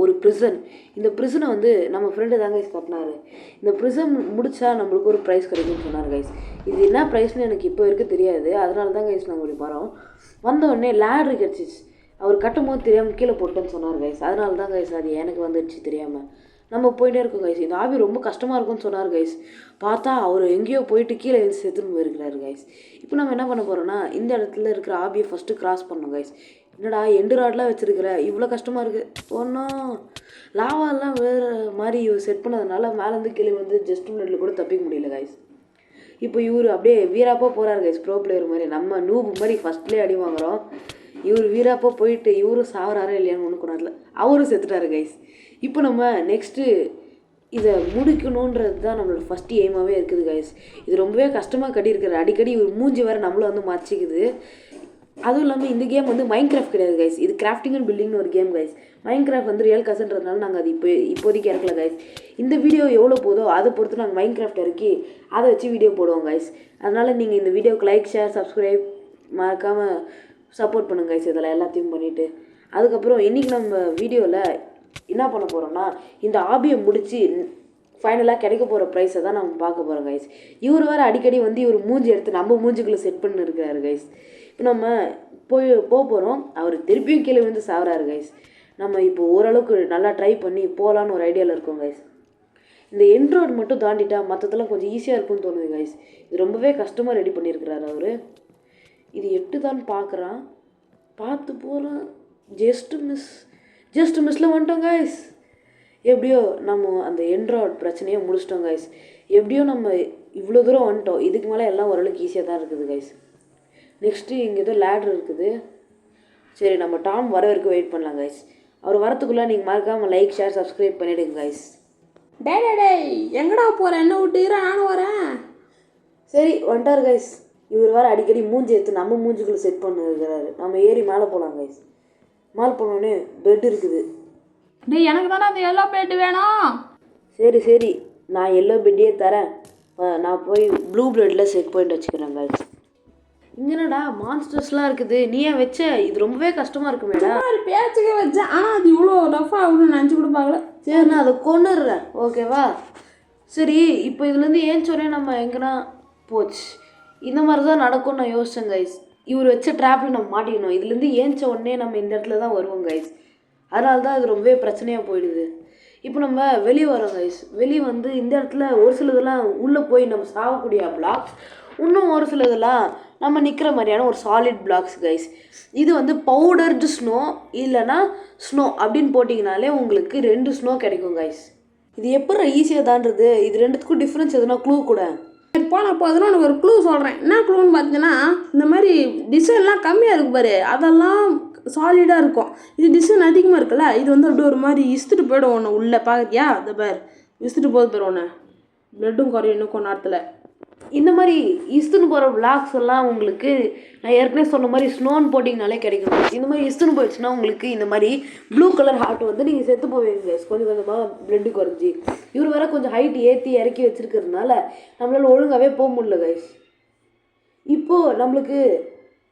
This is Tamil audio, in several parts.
ஒரு ப்ரிசன். இந்த ப்ரிசனை வந்து நம்ம ஃப்ரெண்டு தான் கைஸ் கட்டினாரு. இந்த ப்ரிசன் முடித்தா நம்மளுக்கு ஒரு ப்ரைஸ் கிடைக்கும்னு சொன்னார் கைஸ். இது என்ன ப்ரைஸ்னு எனக்கு இப்போ வரைக்கும் தெரியாது. அதனால தான் கைஸ் நாங்கள் இப்படி போகிறோம். வந்தோடனே லேட்ரு கிடச்சிச்சு. அவர் கட்டும் போது தெரியாமல் கீழே போட்டேன்னு சொன்னார் கைஸ். அதனால தான் கைஸ் அது எனக்கு வந்துடுச்சு தெரியாமல். நம்ம போயிட்டே இருக்கோம் கைஸ். இந்த ஆபி ரொம்ப கஷ்டமாக இருக்கும்னு சொன்னார் கைஸ். பார்த்தா அவர் எங்கேயோ போயிட்டு கீழே எழுந்து செத்துன்னு போயிருக்கிறாரு கைஸ். இப்போ நம்ம என்ன பண்ண போகிறோம்னா இந்த இடத்துல இருக்கிற ஆபியை ஃபஸ்ட்டு கிராஸ் பண்ணோம் கைஸ். என்னடா எண்டு ராட்லாம் வச்சுருக்கிற, இவ்வளோ கஷ்டமாக இருக்குது. ஒன்றும் லாவாலாம் வேறு மாதிரி செட் பண்ணதுனால மேலேருந்து கீழே வந்து ஜஸ்ட் மினிட்ல கூட தப்பிக்க முடியல கைஸ். இப்போ இவர் அப்படியே வீராப்பா போகிறாரு கைஸ். ப்ரோ பிளேயர் மாதிரி நம்ம நூபு மாதிரி ஃபஸ்ட்லேயே அடி வாங்குகிறோம். இவர் வீராப்பா போயிட்டு இவரும் சாவறாரா இல்லையான்னு ஒன்று கொண்டாடல, அவரும் செத்துட்டாரு கைஸ். இப்போ நம்ம நெக்ஸ்ட்டு இதை முடிக்கணுன்றது தான் நம்மளோட ஃபஸ்ட்டு எய்மாகவே இருக்குது கைஸ். இது ரொம்பவே கஷ்டமாக கட்டியிருக்காரு. அடிக்கடி இவர் மூஞ்சி வேறு நம்மளும் வந்து மறைச்சிக்குது. அதுவும் இல்லாமல் இந்த கேம் வந்து மைண்ட் கிராஃப்ட் கிடையாது கைஸ். இது கிராஃப்டிங் அண்ட் பில்டிங்னு ஒரு கேம் கைஸ். மைண்ட் கிராஃப்ட் வந்து ரியல் கசன்றதுனால நாங்கள் அது இப்போதைக்கு இறக்கல கைஸ். இந்த வீடியோ எவ்வளோ போதோ அதை பொறுத்து நாங்கள் மைண்ட் கிராஃப்ட் இறக்கி அதை வச்சு வீடியோ போடுவோம் கைஸ். அதனால் நீங்கள் இந்த வீடியோக்கு லைக், ஷேர், சப்ஸ்கிரைப் மறக்காமல் சப்போர்ட் பண்ணுங்க கைஸ். இதில் எல்லாத்தையும் பண்ணிவிட்டு அதுக்கப்புறம் இன்றைக்கி நம்ம வீடியோவில் என்ன பண்ண போகிறோம்னா இந்த ஆபியை முடித்து ஃபைனலாக கிடைக்க போகிற ப்ரைஸை தான் நம்ம பார்க்க போகிறோம் கைஸ். இவர் வேறு அடிக்கடி வந்து இவர் மூஞ்சி எடுத்து நம்ம மூஞ்சிக்குள்ளே செட் பண்ணி இருக்கிறாரு கைஸ். இப்போ நம்ம போக போகிறோம். அவர் திருப்பியும் கீழே வந்து சாவறாரு கைஸ். நம்ம இப்போ ஓரளவுக்கு நல்லா ட்ரை பண்ணி போகலான்னு ஒரு ஐடியாவில் இருக்கோம் கைஸ். இந்த எண்ட் ரோட் மட்டும் தாண்டிட்டா மற்றதெல்லாம் கொஞ்சம் ஈஸியாக இருக்கும்னு தோணுது கைஸ். இது ரொம்பவே கஷ்டமாக ரெடி பண்ணியிருக்கிறாரு அவர். இது 8 தான் பார்க்குறான், பார்த்து போகிறான். ஜஸ்ட் மிஸ்ல வந்துட்டோம் கைஸ். எப்படியோ நம்ம அந்த எண்ட் ரோட் பிரச்சனையை முடிச்சிட்டோம் கைஸ். எப்படியோ நம்ம இவ்வளோ தூரம் வந்துட்டோம். இதுக்கு மேலே எல்லாம் ஓரளவுக்கு ஈஸியாக தான் இருக்குது கைஸ். நெக்ஸ்ட்டு இங்கே ஏதோ லேட்ரு இருக்குது. சரி நம்ம டாம் வர வரைக்கும் வெயிட் பண்ணலாம் கைஸ். அவர் வரத்துக்குள்ளே நீங்கள் மறக்காமல் லைக், ஷேர், சப்ஸ்கிரைப் பண்ணிவிடுங்க கைஸ். டேய் எங்கடா போகிறேன், என்ன விட்டுக்கிறேன், நானும் வரேன். சரி வந்துட்டார் கைஸ். இவர் வேறு அடிக்கடி மூஞ்சி எடுத்து நம்ம மூஞ்சிக்குள்ளே செட் பண்ணிருக்கிறாரு. நம்ம ஏறி மேலே போகலாம் கைஸ். மேலே போனோடனே பெட் இருக்குது. டேய் எனக்கு தானே அந்த எல்லோ பெட் வேணும். சரி நான் எல்லோ பெட்டே தரேன். நான் போய் ப்ளூ பெட்டில் செட் பாயிண்ட் வச்சுக்கிறேன் கைஸ். இங்கேனடா மான்ஸ்டர்ஸ்லாம் இருக்குது. நீ ஏன் வச்ச? இது ரொம்பவே கஷ்டமாக இருக்கு மேடம். பேச்சுக்கே வச்சேன், ஆனால் அது இவ்வளோ ரஃபாக ஆகும்னு நினச்சி கூட பார்க்கல. சரி நான் அதை கொண்டுடுறேன் ஓகேவா. சரி இப்போ இதுலேருந்து ஏஞ்சோடனே நம்ம எங்கன்னா போச்சு. இந்த மாதிரி தான் நடக்கும்னு நான் யோசித்தேன் கைஸ். இவர் வச்ச ட்ராப்பில் நம்ம மாட்டிக்கணும். இதுலேருந்து ஏஞ்ச உடனே நம்ம இந்த இடத்துல தான் வருவோம் கைஸ். அதனால தான் அது ரொம்பவே பிரச்சனையாக போயிடுது. இப்போ நம்ம வெளியே வரோம் கைஸ். வெளியே வந்து இந்த இடத்துல ஒரு சிலதெல்லாம் உள்ளே போய் நம்ம சாகக்கூடிய பிளாக்ஸ், இன்னும் ஒரு சிலதெல்லாம் நம்ம நிற்கிற மாதிரியான ஒரு சாலிட் பிளாக்ஸ் கைஸ். இது வந்து பவுடர்டு ஸ்னோ இல்லைனா ஸ்னோ அப்படின்னு போட்டிங்கனாலே உங்களுக்கு 2 ஸ்னோ கிடைக்கும் கைஸ். இது எப்படி ஈஸியாக தான்றது. இது ரெண்டுத்துக்கும் டிஃப்ரென்ஸ் எதுனா க்ளூ கூட போனப்போ அதெல்லாம் உனக்கு ஒரு க்ளூ சொல்கிறேன். என்ன க்ளூன்னு பார்த்தீங்கன்னா இந்த மாதிரி டிசைன்லாம் கம்மியாக இருக்கு பாரு, அதெல்லாம் சாலிடாக இருக்கும். இது டிசைன் அதிகமாக இருக்குல்ல, இது வந்து அப்படியே ஒரு மாதிரி இஸ்த்துட்டு போய்டும் ஒன்று உள்ளே பார்க்குறியா. அந்த பேர் இஸ்த்துட்டு போது போயிடும் ஒன்று. ப்ளட்டும் குறையும் இன்னும் கொஞ்ச நேரத்தில். இந்த மாதிரி இஸ்துன்னு போகிற பிளாக்ஸ் எல்லாம் உங்களுக்கு நான் ஏற்கனவே சொன்ன மாதிரி ஸ்னோன்னு போட்டிங்கனாலே கிடைக்கும். இந்த மாதிரி இஸ்துன்னு போயிடுச்சுன்னா உங்களுக்கு இந்த மாதிரி ப்ளூ கலர் ஹார்ட் வந்து நீங்கள் செத்து போவீங்க கொஞ்சம் கொஞ்சமாக பிளட்டு குறைஞ்சி. இவர் வேற கொஞ்சம் ஹைட் ஏற்றி இறக்கி வச்சுருக்கிறதுனால நம்மளால் ஒழுங்காகவே போக முடியல கைஸ். இப்போது நம்மளுக்கு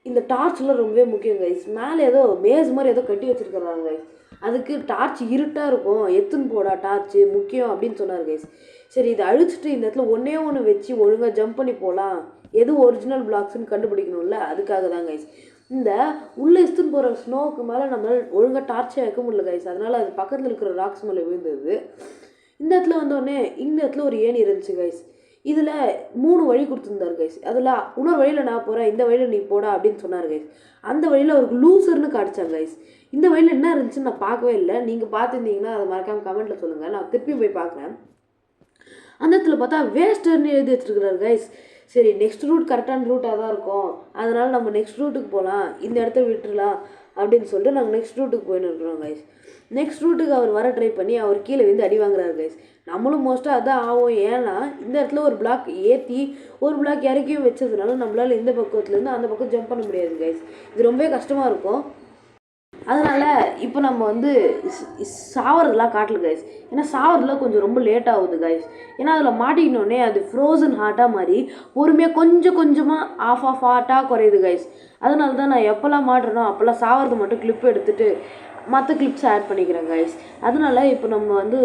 இந்த டார்ச்லாம் ரொம்பவே முக்கியம் கைஸ். மேலே ஏதோ மேஸ் மாதிரி ஏதோ கட்டி வச்சுருக்குறாங்க கைஸ். அதுக்கு டார்ச் இருட்டாக இருக்கும், எத்துன்னு போடா டார்ச்சு முக்கியம் அப்படின்னு சொன்னார் கைஸ். சரி இதை அழிச்சிட்டு இந்த இடத்துல ஒன்று வச்சு ஒழுங்காக ஜம்ப் பண்ணி போகலாம். எது ஒரிஜினல் பிளாக்ஸ்ன்னு கண்டுபிடிக்கணும்ல, அதுக்காக தான் கைஸ். இந்த உள்ளே இஸ்துன்னு போகிற ஸ்னோவுக்கு மேலே நம்மளால் ஒழுங்காக டார்ச்சே வைக்க முடியல கைஸ். அதனால் அது பக்கத்தில் இருக்கிற ராக்ஸ் மேலே விழுந்தது. இந்த இடத்துல வந்தோடனே இந்த இடத்துல ஒரு ஏணி இருந்துச்சு கைஸ். இதில் 3 வழி கொடுத்துருந்தாரு கைஸ். அதில் இன்னொரு வழியில் நான் போகிறேன், இந்த வழியில் நீ போடா அப்படின்னு சொன்னார் கைஸ். அந்த வழியில் அவருக்கு லூசர்னு காட்டிச்சாங்க கைஸ். இந்த வழியில் என்ன இருந்துச்சுன்னு நான் பார்க்கவே இல்லை. நீங்கள் பார்த்துருந்தீங்கன்னா அதை மறக்காமல் கமெண்ட்டில் சொல்லுங்கள், நான் திருப்பி போய் பார்க்குறேன். அந்த இடத்துல பார்த்தா வேஸ்டர்னு எழுதி வச்சுருக்கிறாரு கைஸ். சரி நெக்ஸ்ட் ரூட் கரெக்டான ரூட்டாக தான் இருக்கும், அதனால் நம்ம நெக்ஸ்ட் ரூட்டுக்கு போகலாம், இந்த இடத்த விட்டுடலாம் அப்படின்னு சொல்லிட்டு நாங்கள் நெக்ஸ்ட் ரூட்டுக்கு போயின்னு இருக்கிறோம் கைஸ். நெக்ஸ்ட் ரூட்டுக்கு அவர் வர ட்ரை பண்ணி அவர் கீழே வந்து அடி வாங்குறாரு கைஸ். நம்மளும் மோஸ்ட்டாக அதான் ஆகும். ஏன்னா இந்த இடத்துல ஒரு பிளாக் ஏற்றி ஒரு பிளாக் இறக்கியும் வச்சதுனால நம்மளால் இந்த பக்கத்துலேருந்து அந்த பக்கம் ஜம்ப் பண்ண முடியாது கைஸ். இது ரொம்பவே கஷ்டமாக இருக்கும். அதனால் இப்போ நம்ம வந்து சாவறதுலாம் காட்டல கைஸ். ஏன்னா சாவறதுலாம் கொஞ்சம் ரொம்ப லேட் ஆகுது கைஸ். ஏன்னா அதில் மாட்டிக்கினோடனே அது ஃப்ரோசன் ஹார்ட்டாக மாதிரி பொறுமையாக கொஞ்சமாக ஆஃப் ஹார்ட்டாக குறையுது கைஸ். அதனால தான் நான் எப்போல்லாம் மாட்டுறனோ அப்போல்லாம் சாவறது மட்டும் கிளிப் எடுத்துகிட்டு மற்ற கிளிப்ஸ் ஆட் பண்ணிக்கிறேன் கைஸ். அதனால இப்போ நம்ம வந்து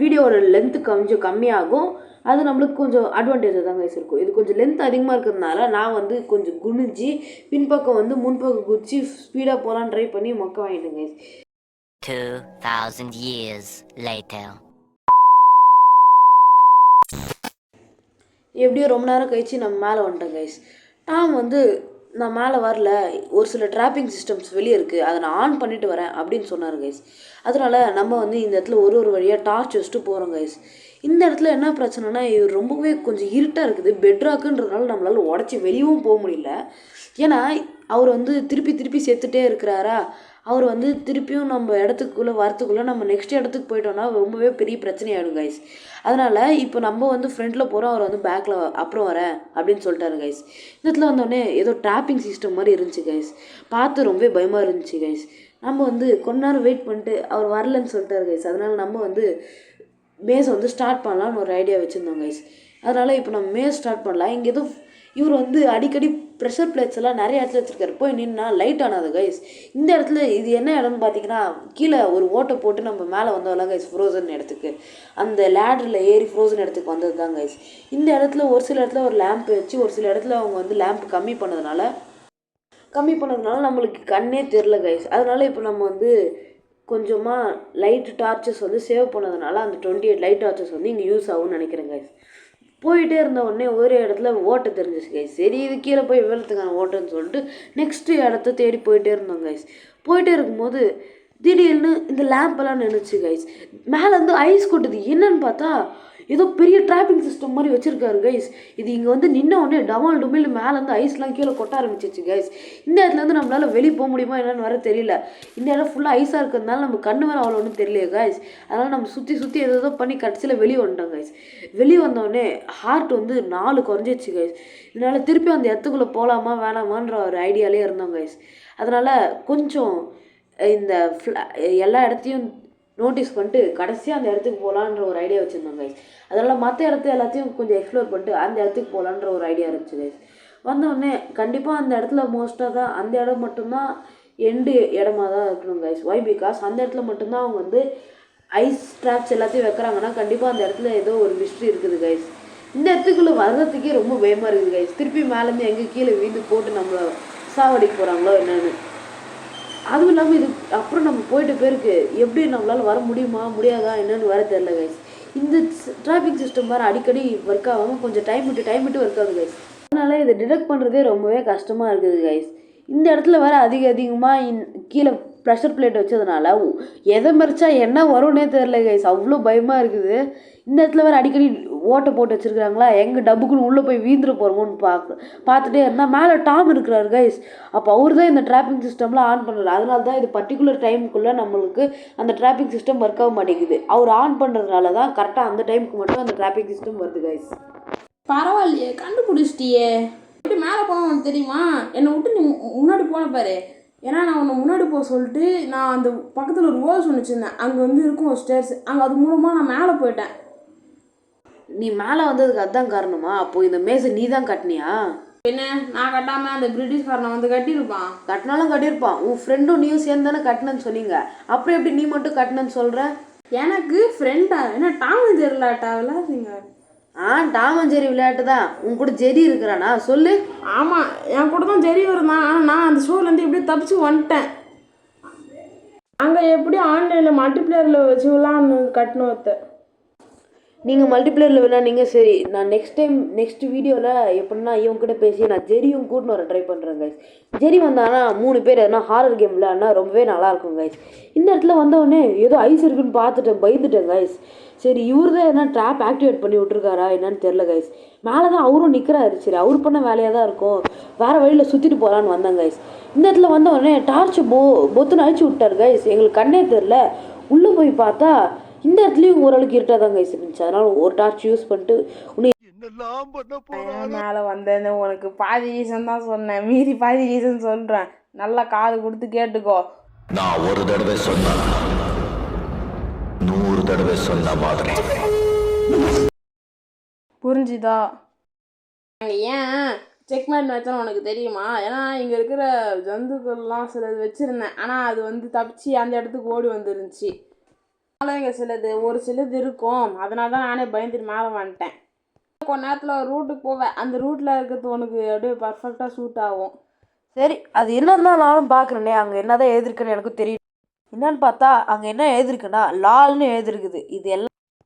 வீடியோவோட லென்த்து கொஞ்சம் கம்மியாகும். அது நம்மளுக்கு கொஞ்சம் அட்வான்டேஜாக தான் கைஸ் இருக்கும். இது கொஞ்சம் லென்த் அதிகமாக இருக்கிறதுனால நான் வந்து கொஞ்சம் குனிஞ்சு பின்பக்கம் வந்து முன்பக்கம் குதிச்சு ஸ்பீடாக போகலான்னு ட்ரை பண்ணி மொக்க வாங்கிட்டேன் கைஸ். 2000 years later. எப்படியோ ரொம்ப நேரம் கழிச்சு நம்ம மேலே வந்துட்டேன் கைஸ். டாம் வந்து நான் மேலே வரல, ஒரு சில ட்ராப்பிங் சிஸ்டம்ஸ் வெளியே இருக்குது, அதை நான் ஆன் பண்ணிட்டு வரேன் அப்படின்னு சொன்னார் கைஸ். அதனால் நம்ம வந்து இந்த இடத்துல ஒரு வழியாக டார்ச் வச்சுட்டு போகிறோம் கைஸ். இந்த இடத்துல என்ன பிரச்சனைனா இது ரொம்பவே கொஞ்சம் இருட்டாக இருக்குது. பெட்ராக்குன்றதுனால நம்மளால் உடச்சி வெளியவும் போக முடியல. ஏன்னா அவர் வந்து திருப்பி சேர்த்துட்டே இருக்கிறாரா, அவர் வந்து திருப்பியும் நம்ம இடத்துக்குள்ளே வரத்துக்குள்ளே நம்ம நெக்ஸ்ட் இடத்துக்கு போயிட்டோம்னா ரொம்பவே பெரிய பிரச்சனையாயிடும் கைஸ். அதனால் இப்போ நம்ம வந்து ஃப்ரண்ட்டில் போகிறோம், அவர் வந்து பேக்கில் அப்புறம் வரேன் அப்படின்னு சொல்லிட்டாரு கைஸ். இந்த இடத்துல வந்தோடனே ஏதோ ட்ராப்பிங் சிஸ்டம் மாதிரி இருந்துச்சு கைஸ். பார்த்து ரொம்பவே பயமாக இருந்துச்சு கைஸ். நம்ம வந்து கொஞ்ச நேரம் வெயிட் பண்ணிட்டு அவர் வரலன்னு சொல்லிட்டாரு கைஸ். அதனால் நம்ம வந்து மேஸை வந்து ஸ்டார்ட் பண்ணலான்னு ஒரு ஐடியா வச்சுருந்தோம் கைஸ். அதனால் இப்போ நம்ம மேஸ் ஸ்டார்ட் பண்ணலாம். இங்கே ஏதோ இவர் வந்து அடிக்கடி ப்ரெஷர் பிளேட்ஸ் எல்லாம் நிறைய இடத்துல வச்சுருக்காரு. போய் நின்னா லைட் ஆனாது கைஸ். இந்த இடத்துல இது என்ன இடம்னு பார்த்தீங்கன்னா கீழே ஒரு ஓட்டை போட்டு நம்ம மேலே வந்தோம்ல கைஸ் ஃப்ரோசன் இடத்துக்கு, அந்த லேடரில் ஏறி ஃப்ரோசன் இடத்துக்கு வந்தது தான் கைஸ். இந்த இடத்துல ஒரு சில இடத்துல ஒரு லேம்ப் வச்சு ஒரு சில இடத்துல அவங்க வந்து லேம்ப் கம்மி பண்ணதுனால நம்மளுக்கு கண்ணே தெரில கைஸ். அதனால் இப்போ நம்ம வந்து கொஞ்சமாக லைட் டார்ச்சஸ் வந்து சேவ் பண்ணதுனால அந்த 28 லைட் டார்ச்சஸ் வந்து இங்கே யூஸ் ஆகும்னு நினைக்கிறேன் கைஸ். போயிட்டே இருந்த உடனே ஒரே இடத்துல ஓட்டை தெரிஞ்சிச்சு கைஸ். சரி இது கீழே போய் விழுறதுக்கான ஓட்டைன்னு சொல்லிட்டு நெக்ஸ்ட்டு இடத்த தேடி போயிட்டே இருந்தோம் கைஸ். போயிட்டே இருக்கும்போது திடீர்னு இந்த லேம்பெல்லாம் நின்றுச்சு கைஸ். மேலேருந்து ஐஸ் கொட்டுது. என்னன்னு பார்த்தா ஏதோ பெரிய ட்ராப்பிங் சிஸ்டம் மாதிரி வச்சுருக்காரு கைஸ். இது இங்கே வந்து நின்ன உடனே டமால் டுமில் மேலேருந்து ஐஸ்லாம் கீழே கொட்ட ஆரம்பிச்சிச்சு கைஸ். இந்த இடத்துலேருந்து நம்மளால் வெளியே போக முடியுமா என்னன்னு வர தெரியல. இந்த இடம் ஃபுல்லாக ஐஸாக இருக்கிறதுனால நம்ம கண்ணு வேறு அவ்வளோ ஒன்றும் தெரியலையே கைஸ். அதனால் நம்ம சுற்றி ஏதோ பண்ணி கடைசியில் வெளியே வந்துட்டோம் கைஸ். வெளியே வந்தோடனே ஹார்ட் வந்து 4 குறைஞ்சிச்சு கைஸ். இதனால் திருப்பி அந்த இடத்துக்குள்ளே போகலாமா வேணாமான்ற ஒரு ஐடியாலே இருந்தோம் கைஸ். அதனால் கொஞ்சம் இந்த எல்லா இடத்தையும் நோட்டீஸ் பண்ணிட்டு கடைசியாக அந்த இடத்துக்கு போகலான்ற ஒரு ஐடியா வச்சுருந்தோம் கைஸ். அதனால் மற்ற எல்லாத்தையும் கொஞ்சம் எக்ஸ்ப்ளோர் பண்ணிட்டு அந்த இடத்துக்கு போகலான்ற ஒரு ஐடியா இருந்துச்சு கைஸ். வந்தோடனே கண்டிப்பாக அந்த இடத்துல மோஸ்ட்டாக தான் அந்த இடம் மட்டும்தான் எண்டு இடமா தான் இருக்கணும் கைஸ். ஒய் பிகாஸ் அந்த இடத்துல மட்டும்தான் அவங்க வந்து ஐஸ் ட்ராப்ஸ் எல்லாத்தையும் வைக்கிறாங்கன்னா கண்டிப்பாக அந்த இடத்துல ஏதோ ஒரு மிஸ்ட்ரி இருக்குது கைஸ். இந்த இடத்துக்குள்ளே வர்றதுக்கே ரொம்ப பயமாக இருக்குது கைஸ். திருப்பி மேலேருந்து எங்கே கீழே வீந்து போட்டு நம்மளை சாவடிக்க போகிறாங்களோ என்னென்னு. அதுவும் இல்லாமல் இது அப்புறம் நம்ம போயிட்டு பேருக்கு எப்படி நம்மளால் வர முடியாதா என்னன்னு வர தெரில கைஸ். இந்த டிராஃபிக் சிஸ்டம் மாதிரி அடிக்கடி ஒர்க் ஆகாமல் கொஞ்சம் டைம் விட்டு ஒர்க் ஆகுது கைஸ். அதனால் இதை டிடெக்ட் பண்ணுறதே ரொம்பவே கஷ்டமாக இருக்குது கைஸ். இந்த இடத்துல வேறு அதிகமாக கீழே ப்ரெஷர் பிளேட் வச்சதுனால எதை மறிச்சா என்ன வரும்னே தெரில கைஸ். அவ்வளோ பயமாக இருக்குது. இந்த இடத்துல வேறு அடிக்கடி ஓட்டை போட்டு வச்சுருக்காங்களா, எங்கள் டப்புக்குன்னு உள்ளே போய் வீந்துட போகிறோமோன்னு பார்த்துட்டே இருந்தால் மேலே டாம் இருக்கிறாரு கைஸ். அப்போ அவர் தான் இந்த ட்ராப்பிங் சிஸ்டம்லாம் ஆன் பண்ணல. அதனால தான் இது பர்டிகுலர் டைமுக்குள்ளே நம்மளுக்கு அந்த ட்ராப்பிங் சிஸ்டம் ஒர்க் ஆக மாட்டேங்குது. அவர் ஆன் பண்ணுறதுனால தான் கரெக்டாக அந்த டைமுக்கு மட்டும் அந்த ட்ராப்பிங் சிஸ்டம் வருது கைஸ். பரவாயில்லையே, கண்டுபிடிச்சிட்டியே. எப்படி மேலே போனோம் உனக்கு தெரியுமா? என்னை விட்டு நீ முன்னாடி போன பாரு. ஏன்னா நான் உன்னை முன்னாடி போக சொல்லிட்டு நான் அந்த பக்கத்தில் ஒரு ஓல்ஸ் ஒன்று வச்சுருந்தேன். அங்கே வந்து இருக்கும் ஒரு ஸ்டேர்ஸ். அங்கே அது மூலமாக நான் மேலே போயிட்டேன். நீ மேலே வந்ததுக்கு அதுதான் காரணமா? அப்போது இந்த மேஸை நீ தான் கட்டினியா? என்ன நான் கட்டாமல் அந்த பிரிட்டிஷ்காரனை வந்து கட்டியிருப்பான். கட்டினாலும் கட்டியிருப்பான். உன் ஃப்ரெண்டும் நீயும் சேர்ந்து தானே கட்டினன்னு சொன்னீங்க. அப்புறம் எப்படி நீ மட்டும் கட்டினன்னு சொல்கிற? எனக்கு ஃப்ரெண்டா? என்ன டாம் தெரியலாட்டா விளையாடுறீங்க? டாம் அண்ட் ஜெரி விளையாட்டு தான். உன் கூட ஜெரி இருக்கிறானா சொல்லு. ஆமாம், என் கூட தான் ஜெரி வருதான். ஆனால் நான் அந்த ஷோலேருந்து எப்படியும் தப்பிச்சு வந்துட்டேன். அங்கே எப்படியும் ஆன்லைனில் மல்டிப்ளேயரில் வச்சு விளாட்னு கட்டணும் ஒருத்த. நீங்கள் மல்டிப்ளேயரில் விளையாடுங்க. சரி, நான் நெக்ஸ்ட் வீடியோவில் எப்படின்னா இவங்ககிட்ட பேசி நான் ஜெரியும் கூட்டின்னு வர ட்ரை பண்ணுறேன் கைஸ். ஜெரி வந்தானா 3 பேர் எதனா ஹாரர் கேம் விளையாடினா ரொம்பவே நல்லாயிருக்கும் கைஸ். இந்த இடத்துல வந்தவொடனே ஏதோ ஐஸ் இருக்குன்னு பார்த்துட்டேன், பயந்துட்டேன் கைஸ். சரி இவர் தான் எதனா ட்ராப் ஆக்டிவேட் பண்ணி விட்ருக்காரா என்னன்னு தெரில கைஸ். மேலே தான் அவரும் நிற்கிறாரு. சரி அவர் பண்ண வேலையாக தான் இருக்கும், வேறு வழியில் சுற்றிட்டு போகலான்னு வந்தேன் கைஸ். இந்த இடத்துல வந்த உடனே டார்ச் பொத்துன்னு அழிச்சு விட்டார் கைஸ். எங்களுக்கு கண்ணே தெரில. உள்ளே போய் பார்த்தா இந்த இடத்துலையும் ஓரளவுக்கு இருட்டாக தான் கைஸ் இருந்துச்சு. அதனால் ஒரு டார்ச் யூஸ் பண்ணிட்டு மேலே வந்தேன்னு உனக்கு பாதி ரீசன் தான் சொன்னேன், மீறி பாதி ரீசன் சொல்கிறேன். நல்லா காது கொடுத்து கேட்டுக்கோ. நான் ஒரு தடவை சொன்னா 100 தடவை சொன்ன மாதிரி. புரிஞ்சுதா? ஏன் செக்மேட் வச்சோன்னு உனக்கு தெரியுமா? ஏன்னா இங்கே இருக்கிற ஜந்துக்கள்லாம் சிலது வச்சுருந்தேன், ஆனால் அது வந்து தப்பிச்சு அந்த இடத்துக்கு ஓடி வந்துருந்துச்சு. அதனால இங்கே ஒரு சிலது இருக்கும், அதனால தான் நானே பயந்துட்டு மேலே வந்துட்டேன். கொஞ்ச நேரத்தில் ஒரு ரூட்டுக்கு போவேன், அந்த ரூட்டில் இருக்கிறது உனக்கு அப்படியே பர்ஃபெக்டாக சூட் ஆகும். சரி, அது என்னன்னு தான் நானும் பார்க்குறேனே. அங்கே என்ன தான் எழுதிருக்குன்னு எனக்கும் தெரியும். என்னன்னு பார்த்தா அங்கே என்ன எழுதிருக்குன்னா லால்னு எழுதிருக்குது.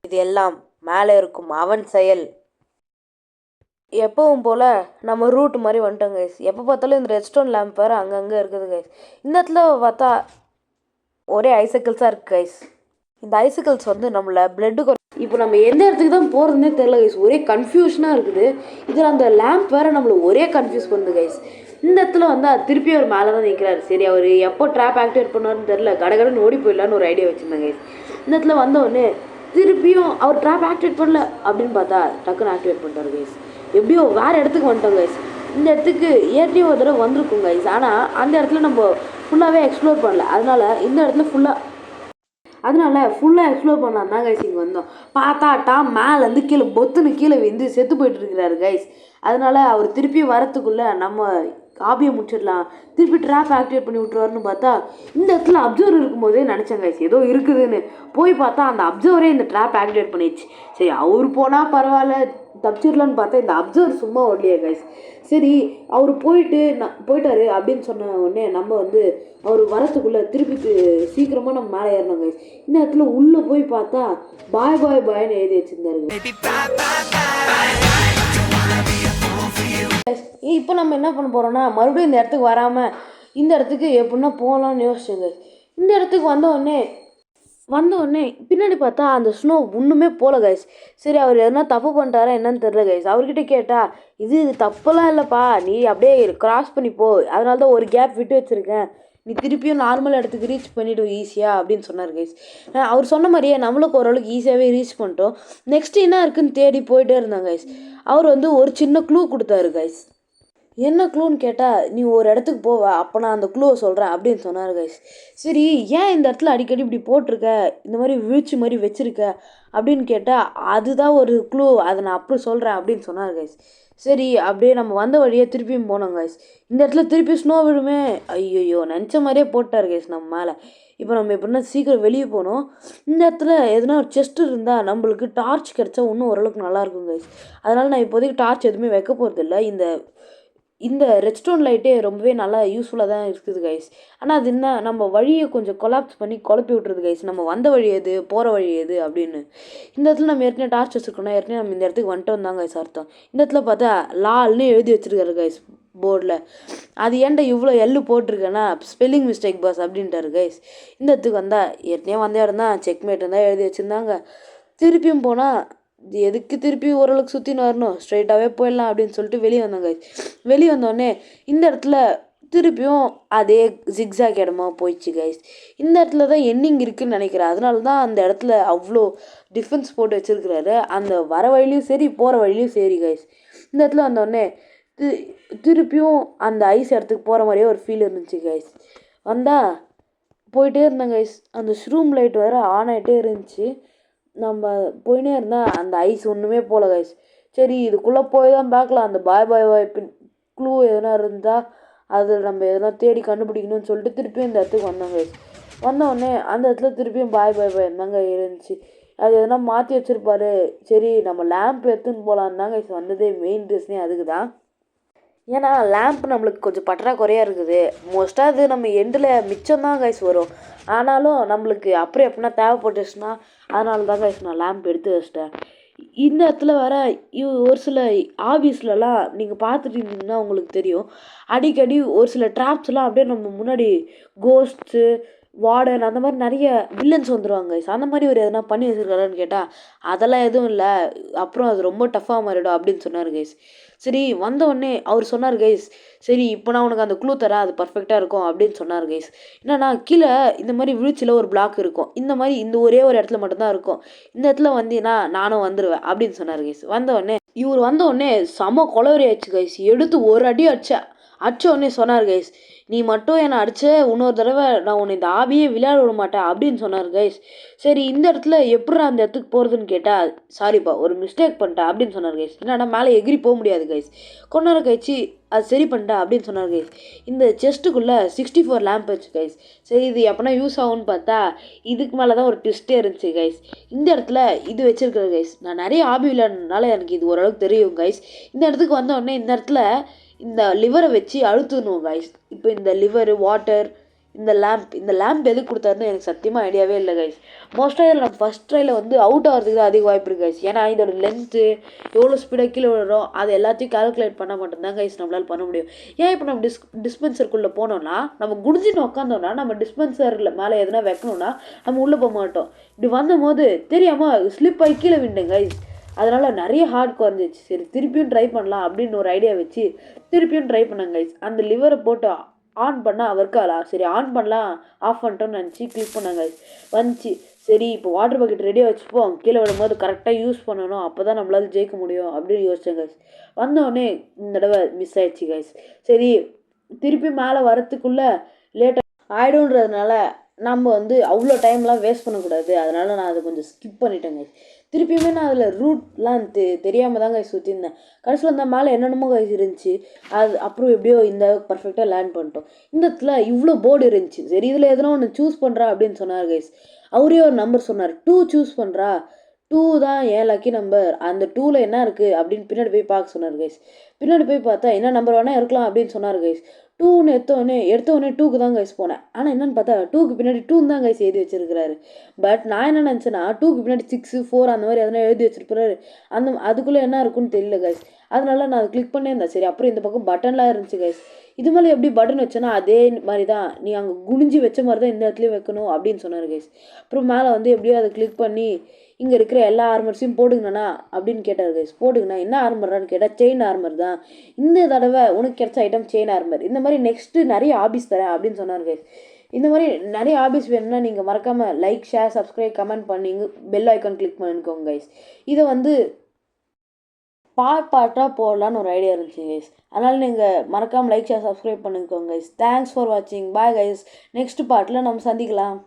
இது எல்லாம் மேலே இருக்கும் அவன் செயல். எப்பவும் போல் நம்ம ரூட் மாதிரி வந்துட்டோம் கைஸ். எப்போ பார்த்தாலும் இந்த ரெட்ஸ்டோன் லேம்ப் வேறு அங்கங்கே இருக்குது கைஸ். இந்த இடத்துல பார்த்தா ஒரே ஐசைக்கிள்ஸாக இருக்குது கைஸ். இந்த ஐசைக்கிள்ஸ் வந்து நம்மளை பிளட்டு இப்போ நம்ம எந்த இடத்துக்கு தான் போகிறதுனே தெரில கைஸ். ஒரே கன்ஃபியூஷனாக இருக்குது. இதில் அந்த லேம்ப் வேறு நம்மளை ஒரே கன்ஃபியூஸ் பண்ணுது கைஸ். இந்த இடத்துல வந்து திருப்பி அவர் மேலே தான் நிற்கிறாரு. சரி, அவர் எப்போ ட்ராப் ஆக்டிவேட் பண்ணுவார்னு தெரில, கடகடன்னு ஓடி போயிடலான்னு ஒரு ஐடியா வச்சுருந்தேன் கைஸ். இந்த இடத்துல வந்தோடனே திருப்பியும் அவர் ட்ராப் ஆக்டிவேட் பண்ணல அப்படின்னு பார்த்தா டக்குன்னு ஆக்டிவேட் பண்ணிட்டார் கைஸ். எப்படியோ வேறு இடத்துக்கு வந்துட்டோம் கைஸ். இந்த இடத்துக்கு ஏற்கனவே ஒரு தடவை வந்திருக்கும் கைஸ், ஆனால் அந்த இடத்துல நம்ம ஃபுல்லாகவே எக்ஸ்ப்ளோர் பண்ணல. அதனால் இந்த இடத்துல ஃபுல்லாக எக்ஸ்ப்ளோர் பண்ணலாம் தான் கைஸ் இங்கே வந்தோம். பார்த்தாட்டா மேலேருந்து கீழே பொத்துன்னு கீழே வந்து செத்து போயிட்டு இருக்கிறாரு கைஸ். அதனால் அவர் திருப்பி வரத்துக்குள்ளே நம்ம காபியை முடிச்சிடலாம், திருப்பி ட்ராப் ஆக்டிவேட் பண்ணி விட்ருவாருன்னு பார்த்தா இந்த இடத்துல அப்சர்வர் இருக்கும்போதே நினச்சேன் கைஸ் ஏதோ இருக்குதுன்னு. போய் பார்த்தா அந்த அப்சர்வரே இந்த ட்ராப் ஆக்டிவேட் பண்ணிடுச்சு. சரி, அவர் போனால் பரவாயில்ல தப்பிச்சிடலான்னு பார்த்தா இந்த அப்சர்வர் சும்மா ஓடலையே கைஸ். சரி, அவர் போயிட்டாரு அப்படின்னு சொன்ன உடனே நம்ம வந்து அவர் வரத்துக்குள்ளே திருப்பி சீக்கிரமாக நம்ம மேலே ஏறணும் கைஸ். இந்த இடத்துல உள்ளே போய் பார்த்தா பாய் பாய்னு எழுதி வச்சுருந்தாரு. இப்போ நம்ம என்ன பண்ண போகிறோம்னா மறுபடியும் இந்த இடத்துக்கு வராமல் இந்த இடத்துக்கு எப்படின்னா போகலான்னு யோசிச்சுங்க. இந்த இடத்துக்கு வந்தோடனே பின்னாடி பார்த்தா அந்த ஸ்னோ ஒன்றுமே போகல கைஸ். சரி, அவர் எதனா தப்பு பண்ணிட்டாரா என்னன்னு தெரில கைஸ். அவர்கிட்ட கேட்டால் இது தப்பெல்லாம் இல்லைப்பா, நீ அப்படியே கிராஸ் பண்ணி போ, அதனால தான் ஒரு கேப் விட்டு வச்சுருக்கேன், நீ திருப்பியும் நார்மல் இடத்துக்கு ரீச் பண்ணிவிடும் ஈஸியாக அப்படின்னு சொன்னார் கைஸ். அவர் சொன்ன மாதிரியே நம்மளுக்கு ஓரளவுக்கு ஈஸியாகவே ரீச் பண்ணிட்டோம். நெக்ஸ்ட்டு என்ன இருக்குன்னு தேடி போயிட்டே இருந்தாங்க கைஸ். அவர் வந்து ஒரு சின்ன க்ளூ கொடுத்தாரு கைஸ். என்ன க்ளூன்னு கேட்டால் நீ ஒரு இடத்துக்கு போவ, அப்போ நான் அந்த க்ளூவை சொல்கிறேன் அப்படின்னு சொன்னார் கைஸ். சரி, ஏன் இந்த இடத்துல அடிக்கடி இப்படி போட்டிருக்க, இந்த மாதிரி வீழ்ச்சி மாதிரி வச்சுருக்க அப்படின்னு கேட்டால் அதுதான் ஒரு க்ளூ, அதை நான் அப்படி சொல்கிறேன் அப்படின்னு சொன்னார் கைஸ். சரி, அப்படியே நம்ம வந்த வழியே திருப்பியும் போனோம் கைஸ். இந்த இடத்துல திருப்பி ஸ்னோ விடுமே, ஐயோ நினச்ச மாதிரியே போட்டார் கைஸ் நம்ம மேலே. இப்போ நம்ம எப்படின்னா சீக்கிரம் வெளியே போகணும். இந்த இடத்துல எதுனா ஒரு செஸ்ட் இருந்தால் நம்மளுக்கு டார்ச் கிடச்சா இன்னும் ஓரளவுக்கு நல்லாயிருக்கும் கைஸ். அதனால் நான் இப்போதைக்கு டார்ச் எதுவுமே வைக்க போகிறதில்ல. இந்த ரெட்ஸ்டோன் லைட்டே ரொம்பவே நல்லா யூஸ்ஃபுல்லாக தான் இருக்குது கைஸ். ஆனால் அது என்ன, நம்ம வழியை கொஞ்சம் கொலாப்ஸ் பண்ணி குழப்பி விட்ருது கைஸ். நம்ம வந்த வழி எது, போகிற வழி எது அப்படின்னு. இந்த இடத்துல நம்ம ஏற்கனவே டார்ச் வச்சுருக்கோம்னா ஏற்கனவே நம்ம இந்த இடத்துக்கு வந்துட்டோம் தான் கைஸ் அர்த்தம். இந்த இடத்துல பார்த்தா லால்னு எழுதி வச்சுருக்காரு கைஸ் போர்டில். அது ஏன்டா இவ்வளோ எள்ளு போட்டிருக்கேன்னா ஸ்பெல்லிங் மிஸ்டேக் பாஸ் அப்படின்ட்டாரு கைஸ். இந்த இடத்துக்கு வந்தால் ஏற்கனவே வந்த இடம் தான், செக்மேட் தான் எழுதி வச்சுருந்தாங்க. திருப்பியும் போனால் எதுக்கு திருப்பி ஓரளவுக்கு சுற்றின்னு வரணும், ஸ்ட்ரைட்டாகவே போயிடலாம் அப்படின்னு சொல்லிட்டு வெளியே வந்தாங்க கைஸ். வெளியே வந்தோடனே இந்த இடத்துல திருப்பியும் அதே ஜிக்ஸாக் இடமா போயிடுச்சு கைஸ். இந்த இடத்துல தான் எண்டிங் இருக்குதுன்னு நினைக்கிறேன். அதனால தான் அந்த இடத்துல அவ்வளோ டிஃபென்ஸ் போட்டு வச்சுருக்கிறாரு. அந்த வர வழியிலையும் சரி போகிற வழியிலையும் சரி கைஸ். இந்த இடத்துல வந்தோடனே திருப்பியும் அந்த ஐஸ் இடத்துக்கு போகிற மாதிரியே ஒரு ஃபீல் இருந்துச்சு கைஸ். வந்தால் போயிட்டே இருந்தேன் கைஸ். அந்த ஷ்ரூம் லைட் வேறு ஆன் ஆகிட்டே இருந்துச்சு. நம்ம போயினே இருந்தால் அந்த ஐஸ் ஒன்றுமே போகல கைஸ். சரி, இதுக்குள்ளே போய் தான் பார்க்கலாம், அந்த பாய் க்ளூ எதனா இருந்தால் அது நம்ம எதனா தேடி கண்டுபிடிக்கணும்னு சொல்லிட்டு திருப்பியும் இந்த இடத்துக்கு வந்தோம் கைஸ். வந்தோடனே அந்த இடத்துல திருப்பியும் பாய் தாங்க இருந்துச்சு. அது எதனா மாற்றி வச்சுருப்பாரு. சரி, நம்ம லேம்ப் எடுத்துன்னு போகலான்னு தான் கைஸ் வந்ததே. மெயின் ரீசனே அதுக்கு தான். ஏன்னா லேம்ப் நம்மளுக்கு கொஞ்சம் பற்றாக்குறையாக இருக்குது. மோஸ்ட்டாக அது நம்ம எண்டில் மிச்சம்தான் கைஸ் வரும். ஆனாலும் நம்மளுக்கு அப்புறம் எப்படின்னா தேவைப்பட்டுச்சுன்னா அதனால தான் கைஸ் நான் லேம்ப் எடுத்து வச்சிட்டேன். இந்த இடத்துல வர ஒரு சில ஆஃபீஸ்லலாம் நீங்கள் பார்த்துட்டு இருந்தீங்கன்னா உங்களுக்கு தெரியும், அடிக்கடி ஒரு சில ட்ராப்ஸ்லாம் அப்படியே நம்ம முன்னாடி கோஸ்ட்டு வார்டன் அந்த மாதிரி நிறைய வில்லன்ஸ் வந்துடுவாங்க கைஸ். அந்த மாதிரி ஒரு எதனா பண்ணி வச்சுருக்காரான்னு கேட்டால் அதெல்லாம் எதுவும் இல்லை, அப்புறம் அது ரொம்ப டஃப்பாக மாறிடும் அப்படின்னு சொன்னார் கைஸ். சரி, வந்தவுடனே அவர் சொன்னார் கைஸ், சரி இப்போ நான் உனக்கு அந்த க்ளூ தரேன், அது பர்ஃபெக்டாக இருக்கும் அப்படின்னு சொன்னார் கைஸ். என்னன்னா கீழே இந்த மாதிரி வீழ்ச்சியில் ஒரு பிளாக் இருக்கும், இந்த மாதிரி இந்த ஒரே ஒரு இடத்துல மட்டும்தான் இருக்கும், இந்த இடத்துல வந்தீங்கன்னா நானும் வந்துடுவேன் அப்படின்னு சொன்னார் கைஸ். வந்தவுடனே செம கொலவரி ஆயிடுச்சு கைஸ். எடுத்து ஒரு அடி அடிச்சேன், அடிச்ச உடனே சொன்னார் கைஸ், நீ மட்டும் என்னை அடிச்ச இன்னொரு தடவை நான் உன்னை இந்த ஆபியே விளையாட விட மாட்டேன் அப்படின்னு சொன்னார் கைஸ். சரி இந்த இடத்துல எப்படிடா அந்த இடத்துக்கு போகிறதுன்னு கேட்டால், சாரிப்பா ஒரு மிஸ்டேக் பண்ணிட்டேன் அப்படின்னு சொன்னார் கைஸ். என்னன்னா மேலே எகிரி போக முடியாது கைஸ். கொஞ்ச நேரம் கழிச்சு அது சரி பண்ணிட்டேன் அப்படின்னு சொன்னார் கைஸ். இந்த செஸ்ட்டுக்குள்ளே 64 லேம்ப் வச்சு கைஸ். சரி இது எப்போனா யூஸ் ஆகும்னு பார்த்தா இதுக்கு மேலே தான் ஒரு ட்விஸ்ட்டே இருந்துச்சு கைஸ். இந்த இடத்துல இது வச்சிருக்கிற கைஸ், நான் நிறைய ஆபி விளையாடுறதுனால எனக்கு இது ஓரளவுக்கு தெரியும் கைஸ். இந்த இடத்துக்கு வந்த உடனே இந்த இடத்துல இந்த லிவரை வச்சு அழுத்தணும் கைஸ். இப்போ இந்த லிவர் வாட்டர் இந்த லேம்ப் எதுக்கு கொடுத்தாருன்னு எனக்கு சத்தியமாக ஐடியாவே இல்லை கைஸ். மோஸ்ட்டாக இதில் நம்ம ஃபஸ்ட் ட்ரையில் வந்து அவுட் ஆகிறதுக்கு தான் அதிக வாய்ப்பு இருக்குது கைஸ். ஏன்னா இதோட லென்த்து எவ்வளோ ஸ்பீடாக கீழே விழுறோம் அது எல்லாத்தையும் கால்குலேட் பண்ண மட்டும்தான் கைஸ் நம்மளால் பண்ண முடியும். ஏன் இப்போ நம்ம டிஸ்பென்சருக்குள்ளே போனோம்னா நம்ம குடிஞ்சின்னு உட்காந்தோம்னா நம்ம டிஸ்பென்சரில் மேலே எதுனா வைக்கணும்னா நம்ம உள்ளே போக மாட்டோம். இப்படி வந்தபோது தெரியாமல் ஸ்லிப் ஆகி கீழே விண்டேன் கைஸ். அதனால் நிறைய ஹார்ட் குறைஞ்சிச்சு. சரி திருப்பியும் ட்ரை பண்ணலாம் அப்படின்னு ஒரு ஐடியா வச்சு திருப்பியும் ட்ரை பண்ணேன் கைஸ். அந்த லிவரை போட்டு ஆன் பண்ணால் அவருக்காலா சரி ஆன் பண்ணலாம் ஆஃப் பண்ணிட்டோன்னு நினச்சி கிளிக் பண்ணாங்க கைஸ். வந்துச்சு. சரி இப்போ வாட்டர் பக்கெட் ரெடியாக வச்சுப்போம், கீழே விடும்போது கரெக்டாக யூஸ் பண்ணணும், அப்போ தான் நம்மளால் ஜெயிக்க முடியும் அப்படின்னு யோசித்தேன் கைஸ். வந்தோடனே இந்த தடவை மிஸ் ஆயிடுச்சு கைஸ். சரி திருப்பி மேலே வரத்துக்குள்ளே லேட்டாக ஆகிடும்ன்றதுனால நம்ம வந்து அவ்வளோ டைம்லாம் வேஸ்ட் பண்ணக்கூடாது. அதனால் நான் அதை கொஞ்சம் ஸ்கிப் பண்ணிட்டேன் கைஸ். திருப்பியுமே நான் அதில் ரூட்லாம் தெரியாமல் தான் கைஸ் சுற்றிருந்தேன். கடைசியில் அந்த மேலே என்னென்னமோ கைஸ் இருந்துச்சு. அது அப்புறம் எப்படியோ இந்த பர்ஃபெக்டாக லேண்ட் பண்ணிட்டோம். இந்த இடத்துல இவ்வளோ போர்டு இருந்துச்சு. சரி இதில் எதனா ஒன்று சூஸ் பண்ணுறா அப்படின்னு சொன்னார் கைஸ். அவரே ஒரு நம்பர் சொன்னார், 2 சூஸ் பண்ணுறா, 2 தான் ஏன் லக்கி நம்பர், அந்த 2ல் என்ன இருக்குது அப்படின்னு பின்னாடி போய் பார்க்க சொன்னார் கைஸ். பின்னாடி போய் பார்த்தா என்ன நம்பர் வேணால் இருக்கலாம் அப்படின்னு சொன்னார் கைஸ். 2ன்னு எடுத்தோடனே 2க்கு தான் கைஸ் போனேன். ஆனால் என்னென்னு பார்த்தா 2க்கு பின்னாடி 2 தான் கைஸ் எழுதி வச்சிருக்கிறாரு. பட் நான் என்ன நினச்சேன்னா 2க்கு பின்னாடி 6 4 அந்த மாதிரி எதனா எழுதி வச்சிருப்பாரு. அதுக்குள்ளே என்ன இருக்குன்னு தெரியல கைஸ். அதனால நான் அதை கிளிக் பண்ணே இருந்தேன். சரி அப்புறம் இந்த பக்கம் பட்டன்லாம் இருந்துச்சு கைஸ். இது மேலே எப்படி பட்டன் வச்சேன்னா அதே மாதிரி தான் நீ அங்கே குனிஞ்சு வச்ச மாதிரி தான் இந்த இடத்துலையும் வைக்கணும் அப்படின்னு சொன்னார் கைஸ். அப்புறம் மேலே வந்து எப்படியோ அதை கிளிக் பண்ணி இங்கே இருக்கிற எல்லா ஆர்மர்ஸையும் போட்டுங்கண்ணா அப்படின்னு கேட்டார் கைஸ். போட்டுங்கண்ணா என்ன ஆர்மர்றான்னு கேட்டால் செயின் ஆர்மர் தான், இந்த தடவை உனக்கு கிடைச்ச ஐட்டம் செயின் ஆர்மர், இந்த மாதிரி நெக்ஸ்ட்டு நிறைய ஆபீஸ் தரேன் அப்படின்னு சொன்னார் கைஸ். இந்த மாதிரி நிறைய ஆபீஸ் வேணும்னா நீங்கள் மறக்காமல் லைக் ஷேர் சப்ஸ்கிரைப் கமெண்ட் பண்ணி பெல் ஐக்கான் கிளிக் பண்ணிக்கோங்க கைஸ். இதை வந்து பார்ட்டாக போடலான்னு ஒரு ஐடியா இருந்துச்சு கைஸ். அதனால் நீங்கள் மறக்காமல் லைக் ஷேர் சப்ஸ்கிரைப் பண்ணிக்கோங்க கைஸ். தேங்க்ஸ் ஃபார் வாட்சிங். Bye guys. நெக்ஸ்ட் பார்ட்டில் நம்ம சந்திக்கலாம்.